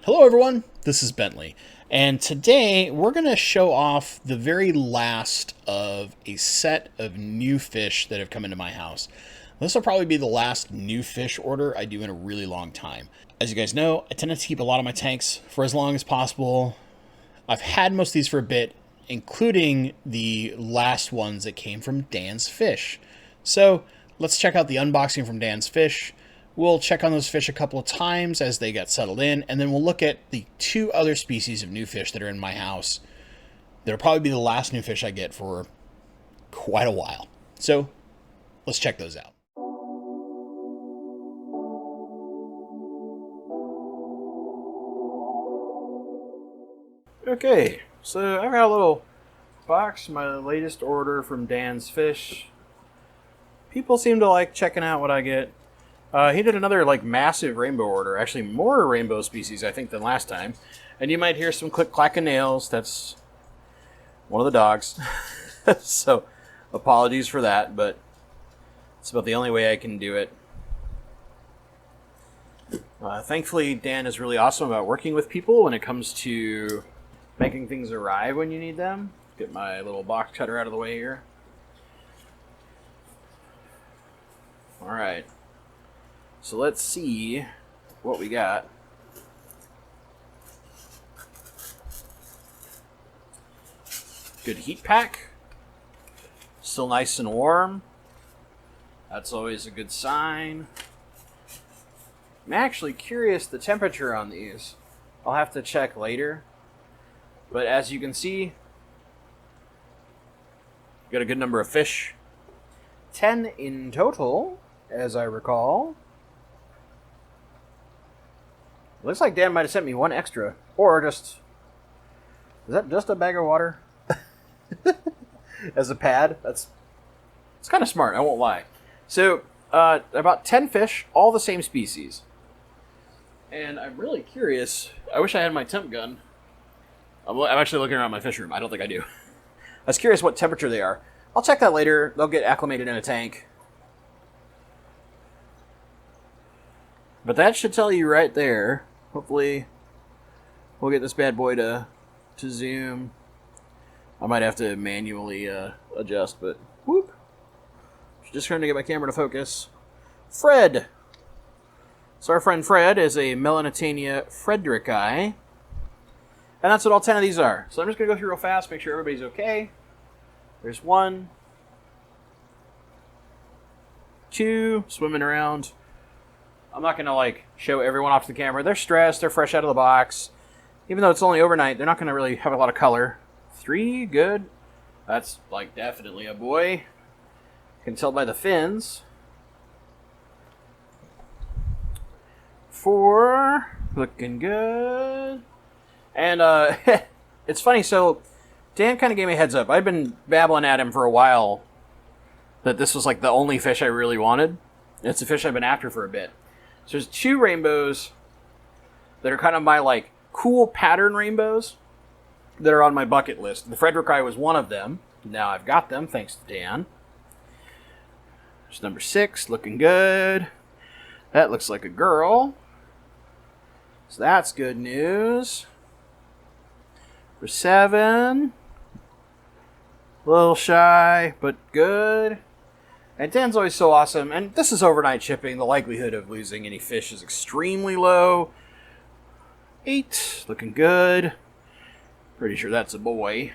Hello everyone, this is Bentley, and today we're going to show off the very last of a set of new fish that have come into my house. This will probably be the last new fish order I do in a really long time. As you guys know, I tend to keep a lot of my tanks for as long as possible. I've had most of these for a bit, including the last ones that came from Dan's Fish. So let's check out the unboxing from Dan's Fish. We'll check on those fish a couple of times as they get settled in, and then we'll look at the two other species of new fish that are in my house. They'll probably be the last new fish I get for quite a while. So let's check those out. Okay, so I've got a little box, my latest order from Dan's Fish. People seem to like checking out what I get. He did another massive rainbow order, actually more rainbow species I think than last time. And you might hear some click clack of nails. That's one of the dogs. So apologies for that, but it's about the only way I can do it. Thankfully, Dan is really awesome about working with people when it comes to making things arrive when you need them. Get my little box cutter out of the way here. Alright. So let's see what we got. Good heat pack. Still nice and warm. That's always a good sign. I'm actually curious the temperature on these. I'll have to check later. But as you can see, got a good number of fish. 10 in total, as I recall. Looks like Dan might have sent me one extra. Or just... Is that just a bag of water? As a pad? It's kind of smart, I won't lie. So, about 10 fish, all the same species. And I'm really curious. I wish I had my temp gun. I'm actually looking around my fish room. I don't think I do. I was curious what temperature they are. I'll check that later. They'll get acclimated in a tank. But that should tell you right there. Hopefully, we'll get this bad boy to zoom. I might have to manually adjust, but whoop. Just trying to get my camera to focus. Fred. So our friend Fred is a Melanitania fredericki. And that's what all 10 of these are. So I'm just going to go through real fast, make sure everybody's okay. There's 1, 2, swimming around. I'm not going to show everyone off to the camera. They're stressed. They're fresh out of the box. Even though it's only overnight, they're not going to really have a lot of color. 3, good. That's definitely a boy. You can tell by the fins. 4, looking good. And it's funny, so Dan kind of gave me a heads up. I've been babbling at him for a while that this was the only fish I really wanted. It's a fish I've been after for a bit. So there's 2 rainbows that are kind of my cool pattern rainbows that are on my bucket list. The fredericki was one of them. Now I've got them, thanks to Dan. There's number 6, looking good. That looks like a girl. So that's good news. Number 7. A little shy, but good. And Dan's always so awesome. And this is overnight shipping. The likelihood of losing any fish is extremely low. 8. Looking good. Pretty sure that's a boy.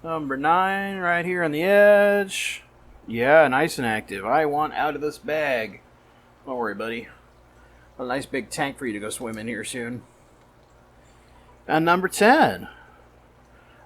Number 9 right here on the edge. Yeah, nice and active. I want out of this bag. Don't worry, buddy. A nice big tank for you to go swim in here soon. And number 10.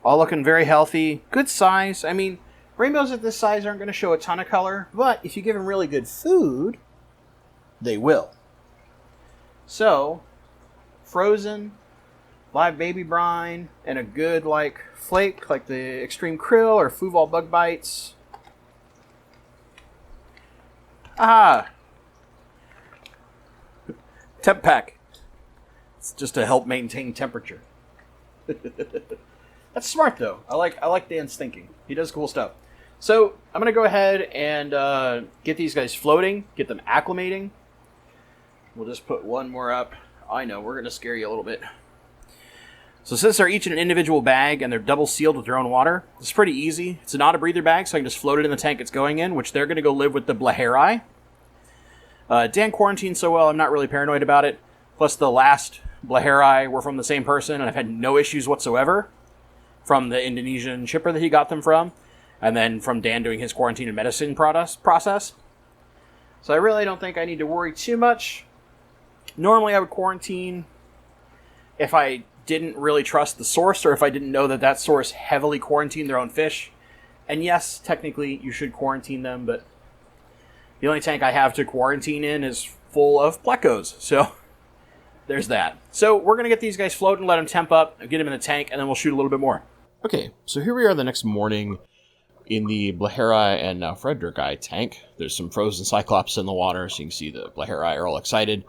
All looking very healthy. Good size. I mean, rainbows at this size aren't going to show a ton of color, but if you give them really good food, they will. So, frozen, live baby brine, and a good flake like the extreme krill or fluval bug bites. Ah! Temp pack. It's just to help maintain temperature. That's smart though. I like Dan's thinking. He does cool stuff. So I'm going to go ahead and get these guys floating, get them acclimating. we'll just put one more up. I know, we're going to scare you a little bit. So since they're each in an individual bag and they're double sealed with their own water, it's pretty easy. It's not a breather bag, so I can just float it in the tank it's going in, which they're going to go live with the blaheri. Dan quarantined so well, I'm not really paranoid about it. Plus the last blaheri were from the same person, and I've had no issues whatsoever from the Indonesian shipper that he got them from, and then from Dan doing his quarantine and medicine process. So I really don't think I need to worry too much. Normally I would quarantine if I didn't really trust the source, or if I didn't know that that source heavily quarantined their own fish. And yes, technically you should quarantine them, but the only tank I have to quarantine in is full of plecos, so there's that. So we're going to get these guys floating, let them temp up, get them in the tank, and then we'll shoot a little bit more. Okay, so here we are the next morning in the blaheri and now fredericki tank. There's some frozen cyclops in the water, so you can see the blaheri are all excited.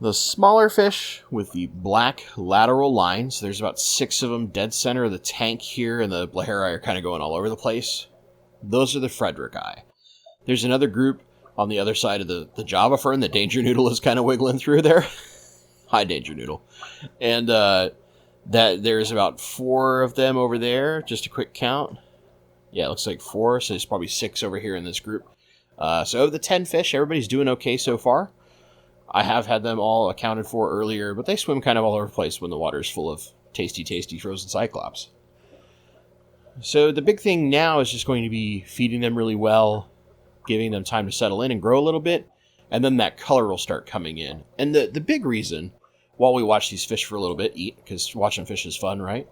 The smaller fish with the black lateral lines, there's about 6 of them dead center of the tank here, and the blaheri are kind of going all over the place. Those are the fredericki. There's another group on the other side of the Java fern that Danger Noodle is kind of wiggling through there. Hi, Danger Noodle. And that there's about 4 of them over there. Just a quick count. Yeah, it looks like 4, so there's probably 6 over here in this group. So of the 10 fish, everybody's doing okay so far. I have had them all accounted for earlier, but they swim kind of all over the place when the water is full of tasty, tasty frozen cyclops. So the big thing now is just going to be feeding them really well, giving them time to settle in and grow a little bit, and then that color will start coming in. And the big reason, while we watch these fish for a little bit, eat, because watching fish is fun, right?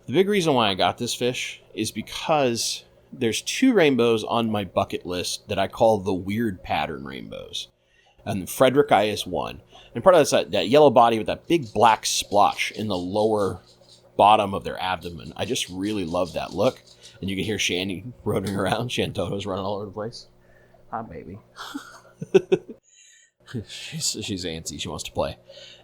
The big reason why I got this fish is because there's 2 rainbows on my bucket list that I call the weird pattern rainbows. And the fredericki is one. And part of that's that yellow body with that big black splotch in the lower bottom of their abdomen. I just really love that look. And you can hear Shanny running around. Shantoto's running all over the place. Hi, baby. she's antsy. She wants to play.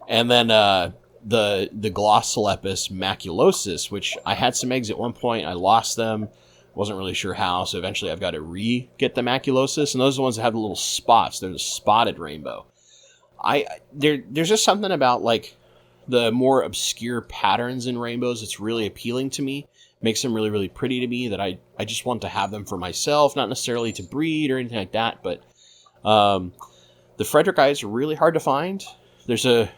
And then the glossolepis maculosus, which I had some eggs at one point. I lost them. Wasn't really sure how, so eventually I've got to get the maculosus, and those are the ones that have the little spots. They're the spotted rainbow. There's just something about like the more obscure patterns in rainbows that's really appealing to me. Makes them really, really pretty to me that I just want to have them for myself, not necessarily to breed or anything like that, but the fredericki are really hard to find. There's a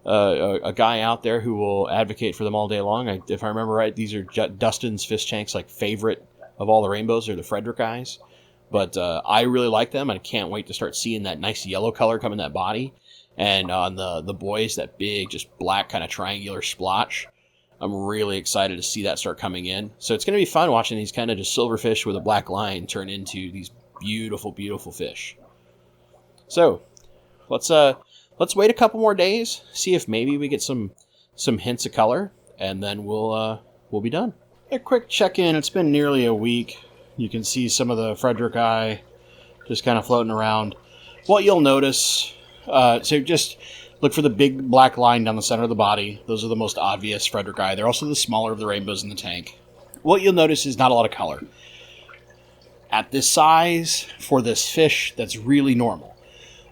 guy out there who will advocate for them all day long. If I remember right, these are Dustin's Fish Tank's like favorite of all the rainbows are the fredericki. But I really like them, and I can't wait to start seeing that nice yellow color come in that body. And on the boys, that big, just black kind of triangular splotch. I'm really excited to see that start coming in. So it's going to be fun watching these kind of just silverfish with a black line turn into these beautiful, beautiful fish. So let's wait a couple more days, see if maybe we get some hints of color, and then we'll be done. A quick check-in. It's been nearly a week. You can see some of the fredericki just kind of floating around. What you'll notice, so just look for the big black line down the center of the body. Those are the most obvious fredericki. They're also the smaller of the rainbows in the tank. What you'll notice is not a lot of color. At this size, for this fish, that's really normal.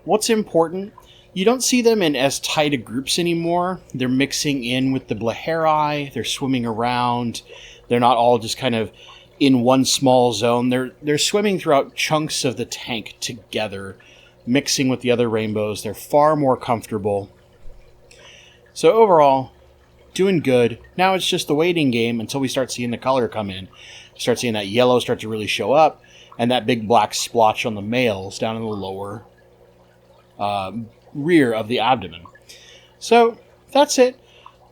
What's important, you don't see them in as tight a groups anymore. They're mixing in with the blaheri. They're swimming around. They're not all just kind of in one small zone. They're swimming throughout chunks of the tank together, mixing with the other rainbows. They're far more comfortable. So overall, doing good. Now it's just the waiting game until we start seeing the color come in. Start seeing that yellow start to really show up, and that big black splotch on the males down in the lower rear of the abdomen. So that's it.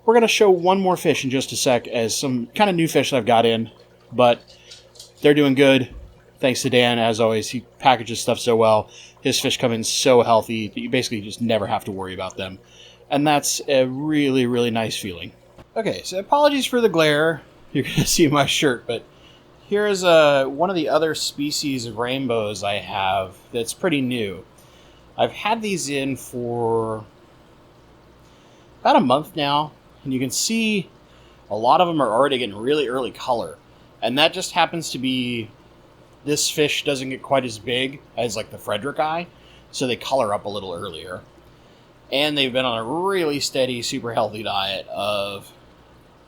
We're going to show one more fish in just a sec as some kind of new fish that I've got in, but they're doing good. Thanks to Dan, as always. He packages stuff so well. His fish come in so healthy that you basically just never have to worry about them. And that's a really, really nice feeling. Okay, so apologies for the glare. You're going to see my shirt, but here's one of the other species of rainbows I have that's pretty new. I've had these in for about a month now, and you can see a lot of them are already getting really early color. And that just happens to be, this fish doesn't get quite as big as like the fredericki, so they color up a little earlier. And they've been on a really steady, super healthy diet of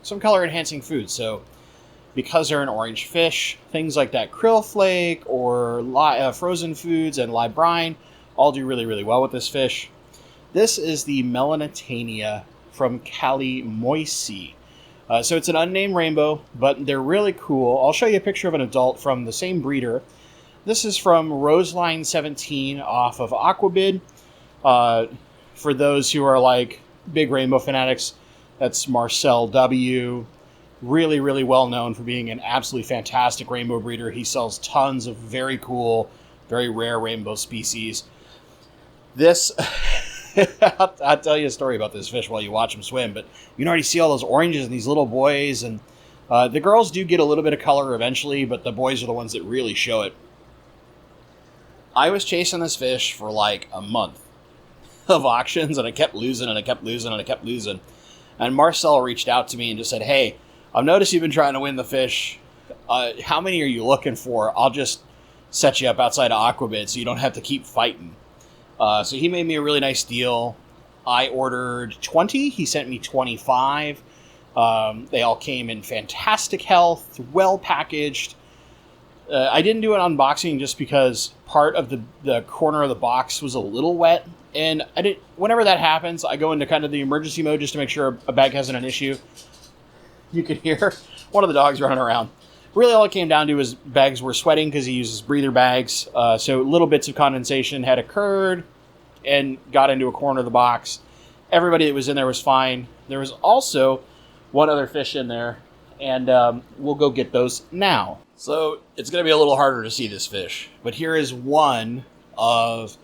some color-enhancing foods. So because they're an orange fish, things like that krill flake or frozen foods and live brine all do really, really well with this fish. This is the Melanitania from Kalimoisi. So it's an unnamed rainbow, but they're really cool. I'll show you a picture of an adult from the same breeder. This is from Roseline 17 off of Aquabid. For those who are like big rainbow fanatics, that's Marcel W. Really, really well known for being an absolutely fantastic rainbow breeder. He sells tons of very cool, very rare rainbow species. This, I'll tell you a story about this fish while you watch him swim, but you can already see all those oranges in these little boys, and the girls do get a little bit of color eventually, but the boys are the ones that really show it. I was chasing this fish for like a month of auctions, and I kept losing, and I kept losing, and I kept losing. And Marcel reached out to me and just said, "Hey, I've noticed you've been trying to win the fish. How many are you looking for? I'll just set you up outside of Aquabid so you don't have to keep fighting." So he made me a really nice deal. I ordered 20. He sent me 25. They all came in fantastic health, well packaged. I didn't do an unboxing just because part of the corner of the box was a little wet. And whenever that happens, I go into kind of the emergency mode just to make sure a bag hasn't an issue. You could hear one of the dogs running around. Really all it came down to was bags were sweating because he uses breather bags. So little bits of condensation had occurred and got into a corner of the box. Everybody that was in there was fine. There was also one other fish in there, and we'll go get those now. So it's going to be a little harder to see this fish, but here is one of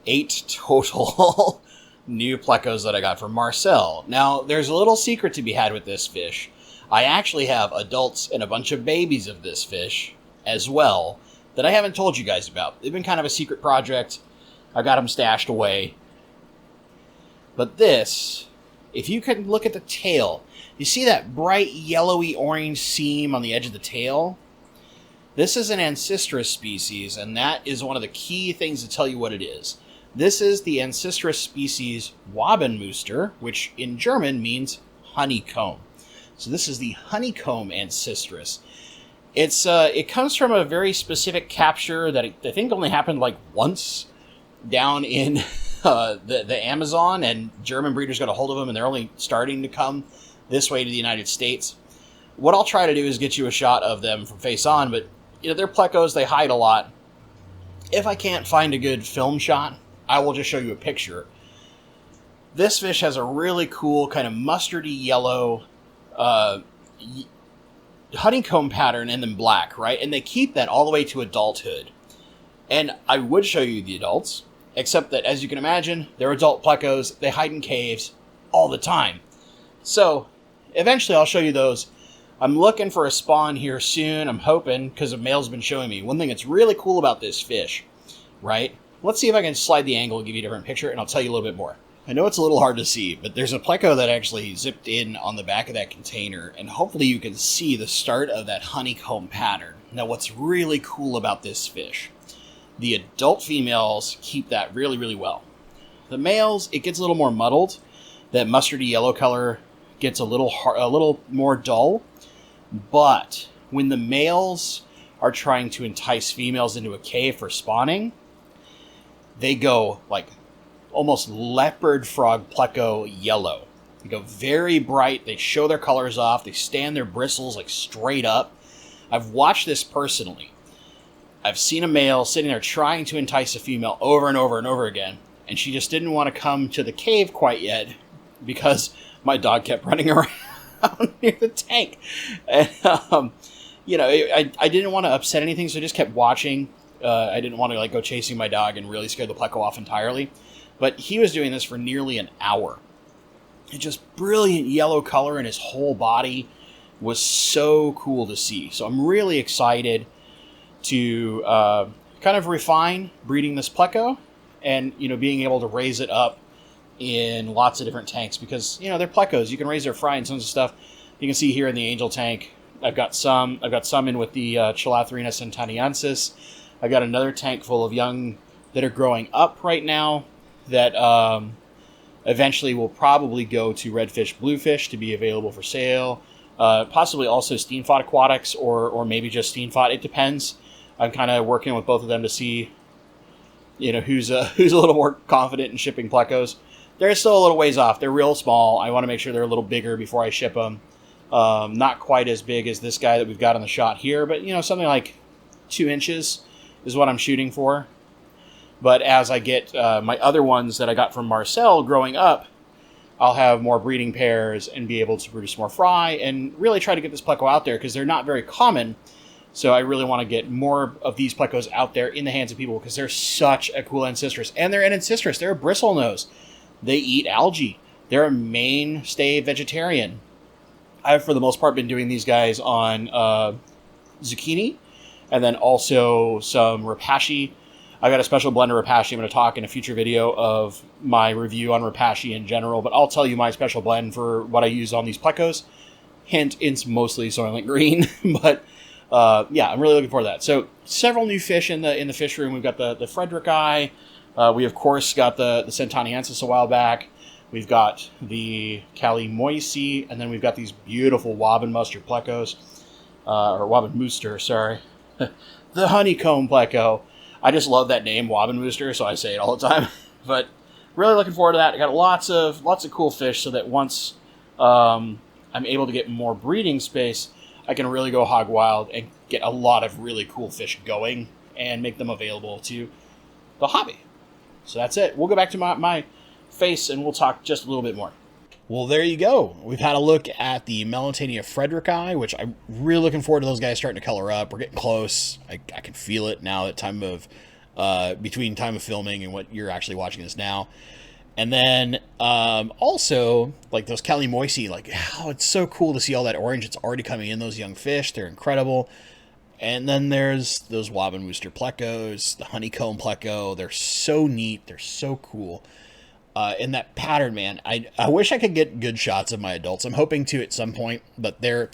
8 total new plecos that I got from Marcel. Now, there's a little secret to be had with this fish. I actually have adults and a bunch of babies of this fish as well that I haven't told you guys about. They've been kind of a secret project. I got them stashed away. But this, if you can look at the tail, you see that bright yellowy orange seam on the edge of the tail? This is an Ancestris species, and that is one of the key things to tell you what it is. This is the Ancestris species wabenmuster, which in German means honeycomb. So this is the honeycomb Ancestris. It comes from a very specific capture that I think only happened like once down in the Amazon, and German breeders got a hold of them, and they're only starting to come this way to the United States. What I'll try to do is get you a shot of them from face on, but they're plecos, they hide a lot. If I can't find a good film shot, I will just show you a picture. This fish has a really cool kind of mustardy yellow honeycomb pattern and then black, right? And they keep that all the way to adulthood. And I would show you the adults, except that, as you can imagine, they're adult plecos. They hide in caves all the time. So eventually I'll show you those. I'm looking for a spawn here soon. I'm hoping, because a male's been showing me. One thing that's really cool about this fish, right? Let's see if I can slide the angle and give you a different picture, and I'll tell you a little bit more. I know it's a little hard to see, but there's a pleco that actually zipped in on the back of that container, and hopefully you can see the start of that honeycomb pattern. Now, what's really cool about this fish, the adult females keep that really, really well. The males, it gets a little more muddled. That mustardy yellow color gets a little more dull, but when the males are trying to entice females into a cave for spawning, they go like almost leopard frog pleco yellow. They go very bright. They show their colors off. They stand their bristles like straight up. I've watched this personally. I've seen a male sitting there trying to entice a female over and over and over again, and she just didn't want to come to the cave quite yet because my dog kept running around near the tank. And, I didn't want to upset anything, so I just kept watching. I didn't want to go chasing my dog and really scare the pleco off entirely. But he was doing this for nearly an hour. It's just brilliant yellow color, and his whole body was so cool to see. So I'm really excited to kind of refine breeding this pleco and, being able to raise it up in lots of different tanks because, they're plecos. You can raise their fry and tons of stuff. You can see here in the angel tank, I've got some in with the Chilathrina centaniensis. I've got another tank full of young that are growing up right now that eventually will probably go to redfish, bluefish to be available for sale. Possibly also steam-fought aquatics or maybe just steam-fought. It depends. I'm kind of working with both of them to see, who's a little more confident in shipping plecos. They're still a little ways off. They're real small. I want to make sure they're a little bigger before I ship them. Not quite as big as this guy that we've got on the shot here, but something like 2 inches is what I'm shooting for. But as I get my other ones that I got from Marcel growing up, I'll have more breeding pairs and be able to produce more fry and really try to get this pleco out there because they're not very common. So I really want to get more of these plecos out there in the hands of people because they're such a cool ancistrus. And they're an ancistrus. They're a bristlenose. They eat algae. They're a mainstay vegetarian. I've, for the most part, been doing these guys on zucchini and then also some rapashi. I got a special blend of rapashi. I'm going to talk in a future video of my review on rapashi in general, but I'll tell you my special blend for what I use on these plecos. Hint, it's mostly Soylent Green, but yeah, I'm really looking forward to that. So several new fish in the fish room. We've got the fredericki. We, of course, got the centoniensis a while back. We've got the Kalimoisi, and then we've got these beautiful wabenmuster plecos, or wabenmuster, sorry. The honeycomb pleco. I just love that name, wabenmuster, so I say it all the time. But really looking forward to that. I got lots of cool fish, so that once I'm able to get more breeding space, I can really go hog wild and get a lot of really cool fish going and make them available to the hobby. So that's it. We'll go back to my face and we'll talk just a little bit more. Well, there you go. We've had a look at the Melantania fredericki, which I'm really looking forward to those guys starting to color up. We're getting close. I can feel it now at time of between time of filming and what you're actually watching this now. And then also like those Kalimoisi, like it's so cool to see all that orange. It's already coming in, those young fish. They're incredible. And then there's those wabenmuster plecos, the honeycomb pleco. They're so neat. They're so cool. In that pattern, man, I wish I could get good shots of my adults. I'm hoping to at some point, but they're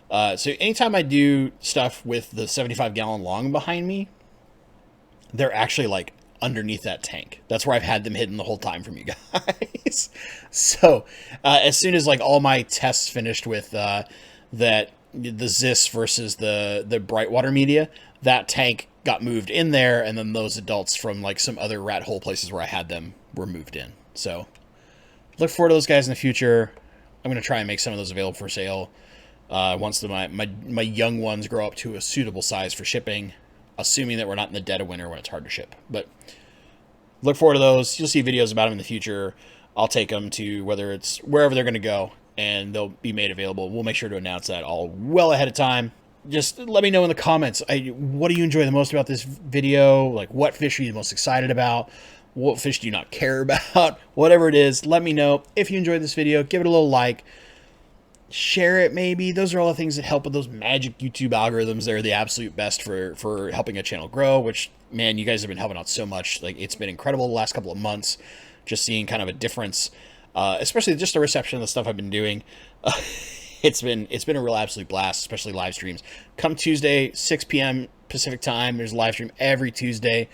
so anytime I do stuff with the 75-gallon long behind me, they're actually like underneath that tank. That's where I've had them hidden the whole time from you guys. So as soon as like all my tests finished with the Zis versus the bright water media, that tank got moved in there, and then those adults from like some other rat hole places where I had them were moved in. So look forward to those guys in the future. I'm going to try and make some of those available for sale once my young ones grow up to a suitable size for shipping, assuming that we're not in the dead of winter when it's hard to ship. But look forward to those. You'll see videos about them in the future. I'll take them to whether it's wherever they're going to go, and they'll be made available. We'll make sure to announce that all well ahead of time. Just let me know in the comments. What do you enjoy the most about this video? Like, what fish are you the most excited about? What fish do you not care about? Whatever it is, let me know. If you enjoyed this video, give it a little like. Share it maybe. Those are all the things that help with those magic YouTube algorithms. They're the absolute best for helping a channel grow, which, man, you guys have been helping out so much. Like, it's been incredible the last couple of months, just seeing kind of a difference, especially just the reception of the stuff I've been doing. It's been a real absolute blast, especially live streams. Come Tuesday, 6 p.m. Pacific time, there's a live stream every Tuesday.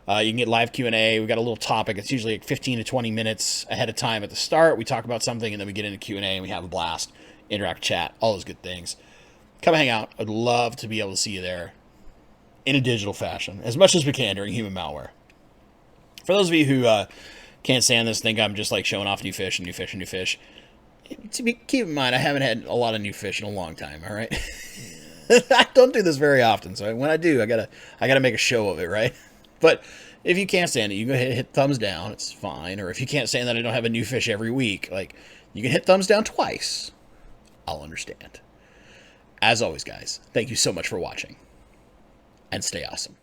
You can get live Q&A. We've got a little topic. It's usually like 15 to 20 minutes ahead of time at the start. We talk about something, and then we get into Q&A, and we have a blast. Interact, chat, all those good things. Come hang out. I'd love to be able to see you there in a digital fashion, as much as we can during human malware. For those of you who can't stand this, think I'm just like showing off new fish and new fish and new fish, keep in mind, I haven't had a lot of new fish in a long time, all right? I don't do this very often, so when I do, I gotta make a show of it, right? But if you can't stand it, you can hit thumbs down. It's fine. Or if you can't stand that I don't have a new fish every week, like, you can hit thumbs down twice. I'll understand. As always, guys, thank you so much for watching. And stay awesome.